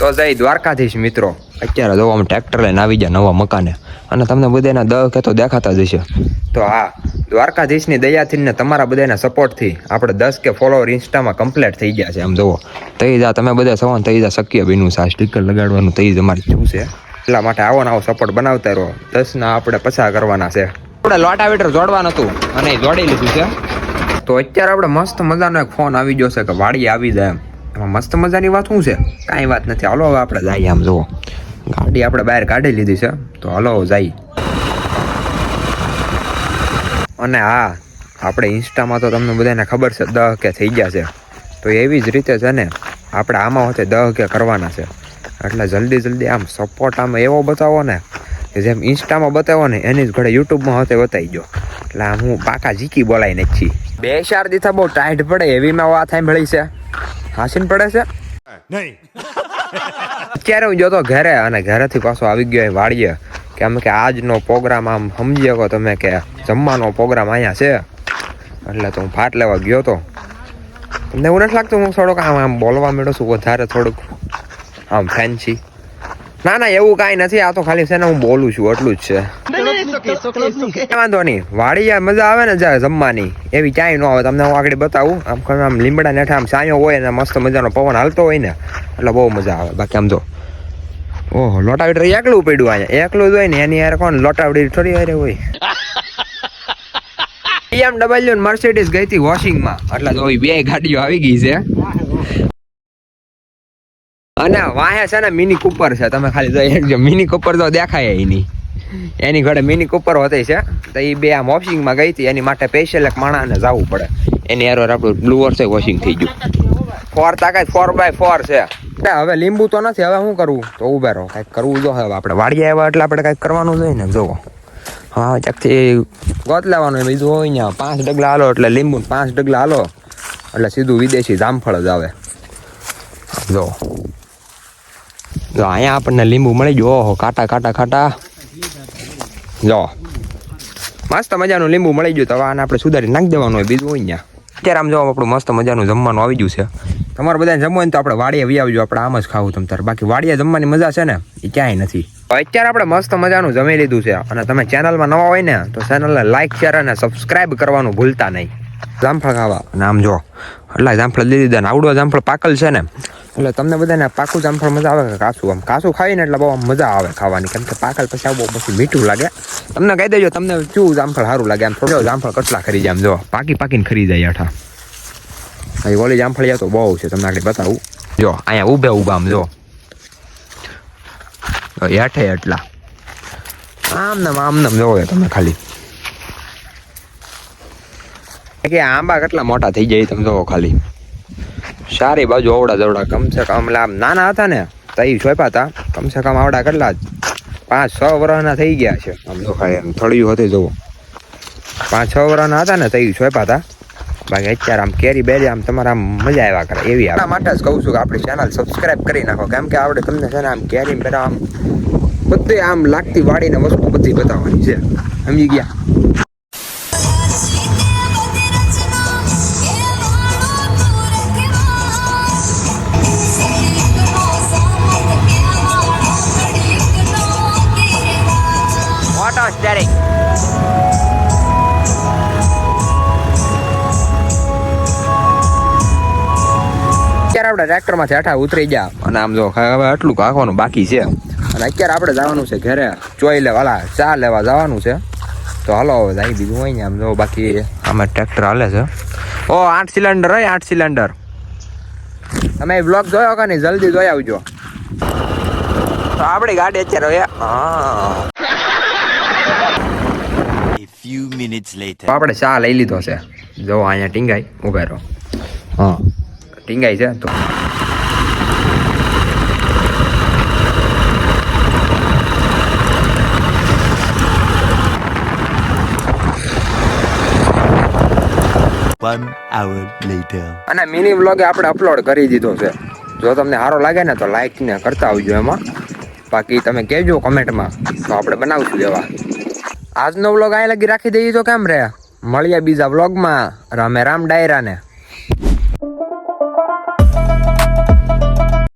તો જય દ્વારકાધીશ મિત્રો. અત્યારે જો આમ ટ્રેક્ટર લઈને આવી ગયા નવા મકાને, અને તમને બધાના દહ કે તો દેખાતા જ હશે. તો હા, દ્વારકાધીશની દયાથી ને તમારા બધાના સપોર્ટથી આપણે 10 કે ફોલોવર ઇન્સ્ટામાં કમ્પ્લીટ થઈ ગયા છે. આમ જુઓ થઈ જા તમે બધા સવાન થઈ જા શક્ય બન્યું છે. આ સ્ટીકર લગાડવાનું થઈ જ અમારી શું છે, એટલા માટે આવો ને આવો સપોર્ટ બનાવતા રહો. 10 ના આપણે પછા કરવાના છે. આપણે લોટાવેટર જોડવાનું હતું અને જોડી લીધું છે. તો અત્યારે આપણે મસ્ત મજાનો એક ફોન આવી ગયો છે કે વાડી આવી જાય એમ. એમાં મસ્ત મજાની વાત શું છે? કાંઈ વાત નથી. હાલો હવે આપણે જઈએ. આમ જુઓ ગાડી આપણે બહાર કાઢી લીધી છે, તો હાલો જઈએ. અને હા, આપણે ઇન્સ્ટામાં તો તમને બધાને ખબર છે 10 કે થઈ ગયા છે. તો એવી જ રીતે છે ને આપણે આમાં હોતે 10 કે કરવાના છે. એટલે જલ્દી આમ સપોર્ટ આમ એવો બતાવો ને કે જેમ ઇન્સ્ટામાં બતાવો ને એની જ ઘડે યુટ્યુબમાં હોતે બતાવી ગયો. એટલે આમ હું પાકા જીકી બોલાઈ નથી. 2-4 દીથા બહુ ટાઈટ પડે એવી મેં વાત સાંભળી છે. હાસીન પડે છે નહીં. અત્યારે હું જોતો ઘરે, અને ઘરેથી પાછો આવી ગયો વાડીએ કેમ કે આજનો પ્રોગ્રામ આમ સમજી શકો તમે કે જમવાનો પ્રોગ્રામ અહીંયા છે. એટલે તો હું ફાટ લેવા ગયો તો. તમને એવું નથી લાગતું હું થોડોક આમ બોલવા માંડ્યો છું વધારે થોડુંક આમ ફેન્સી? ના એવું કાંઈ નથી. આ તો ખાલી છે ને હું બોલું છું એટલું જ છે. વાંધો નહીં, વાડીયા મજા આવે ને જ્યારે જમવાની એવી ક્યાંય ન આવે. તમને હું આગળ બતાવું. આમ લીમડા નેઠા આમ છાંયો હોય ને મસ્ત મજાનો પવન હાલતો હોય ને એટલે બહુ મજા આવે. બાકી આમ જો ઓહો, લોટાવીટર એકલું પડ્યું અહીંયા. એકલું જ હોય ને એની યાર કોણ લોટાવડી થોડી વાર હોય. BMW મર્સિડીઝ ગઈ હતી વોશિંગમાં, એટલે તો 2 ગાડીઓ આવી ગઈ છે. અને વાહે છે ને મિની કુપર છે. તમે ખાલી જોઈ શકજો, મિની કુપર તો દેખાય એની ઘરે મિની કુપર હોતી છે. તો એ 2 આમ વોશિંગમાં ગઈ હતી. એની માટે સ્પેશિયલ એક માણસને જવું પડે. એની યાર આપણું બ્લુઅર છે વોશિંગ થઈ ગયું. 4 તાકાત 4x4 છે. હવે લીંબુ તો નથી, હવે શું કરવું? તો ઉભા રહો, કંઈક કરવું જો. હવે આપણે વાડીએ આવ્યા એટલે આપણે કંઈક કરવાનું જોઈએ ને. જુઓ હા, ચાકથી ગોત લેવાનું હોય. બીજું હોય ને 5 ડગલા હાલો એટલે લીંબુ, 5 ડગલા હાલો એટલે સીધું વિદેશી જામફળ જ આવે. જો અહીંયા આપણને લીંબુ મળી ગયો. ઓહો, કાટા જો મસ્ત મજાનું લીંબુ મળી ગયું. તો આને આપણે સુધારી નાખી દેવાનું હોય. બીજું હોય ત્યાં અત્યારે આમ જો આપણું મસ્ત મજાનું જમવાનું આવી ગયું છે. તમારે બધાને જમવું હોય તો આપણે વાડીએ વી આવજો. આપણે આમ જ ખાવું તમ તારે. બાકી વાડીએ જમવાની મજા છે ને એ ક્યાંય નથી. અત્યારે આપણે મસ્ત મજાનું જમી લીધું છે. અને તમે ચેનલમાં નવા હોય ને તો ચેનલને લાઈક, શેર અને સબસ્ક્રાઈબ કરવાનું ભૂલતા નહીં. જામફળ ખાવા. અને આમ જો એટલા જામફળ લઈ દીધા ને આવડો જામફળ પાકલ છે ને એટલે તમને બધાને પાકું જામફળ મજા આવે કે કાચું? આમ કાચું ખાઈને એટલે બહુ મજા આવે ખાવાની. કેમ કે પાકલ પછી આવું પછી મીઠું લાગે. તમને કહી દેજો તમને શું જામફળ સારું લાગે. આમ થોડો જામફળ કટલા ખરી જાય. આમ જો પાકીને ખરી જાય આઠા. અહીં ઓલી જામફળિયા તો બહુ છે. તમને આગળ બતાવું. જો અહીંયા ઊભા આમ જો હેઠે એટલા આમ જોવો તમે ખાલી કે આંબા કેટલા મોટા થઈ જાય તમે જોવો ખાલી. સારી બાજુ અવડા જવડા કમસે કમ આમ નાના હતા ને તો એ છોપ્યા હતા. કમસે કમ આવડા કેટલા 5-6 વર્ષના થઈ ગયા છે. આમ જો ખાલી એમ થળિયું હતું જુઓ 5-6 વર્ષના હતા ને તો એ છોપ્યા હતા. બાકી અત્યારે આમ કેરી બેરી આમ તમારે આમ મજા આવ્યા કરે એવી. આપણા માટે જ કહું છું કે આપણી ચેનલ સબસ્ક્રાઈબ કરી નાખો. કેમ કે આપણે તમને છે ને આમ કેરી બેરા આમ બધી આમ લાગતી વાડીને વસ્તુ બધી બતાવવાની છે. સમજી ગયા? Auto steering. આપણે ટ્રેક્ટરમાંથી હેઠા ઉતરી ગયા અને આમ જો હવે આટલું કાકવાનું બાકી છે. અને અત્યારે આપણે જવાનું છે ઘરે ચા લેવા જવાનું છે. તો હાલો હવે જાય. બીજું હોય ને આમ જો બાકી આમાં ટ્રેક્ટર હાલે છે. ઓ 8 સિલિન્ડર હોય, 8 સિલિન્ડર. તમે બ્લોગ જોયો કે નહીં? જલ્દી જોઈ આવજો. તો આપણી ગાડી અત્યારે આપણે ચા લઈ લીધો છે. જો અહીંયા ટીંગાઈ ઉભા રહો. હા ટીંગાઈ છે તો અને મિની વ્લોગ આપણે અપલોડ કરી દીધો છે. જો તમને સારો લાગે ને તો લાઈક ને કરતા આવજો એમાં. બાકી તમે કહેજો કમેન્ટમાં તો આપણે બનાવશું એવા. આજનો વ્લોગ અહીં લગી રાખી દઈએ તો કેમ રહે? મળીએ બીજા વ્લોગમાં. રામે રામ ડાયરાને.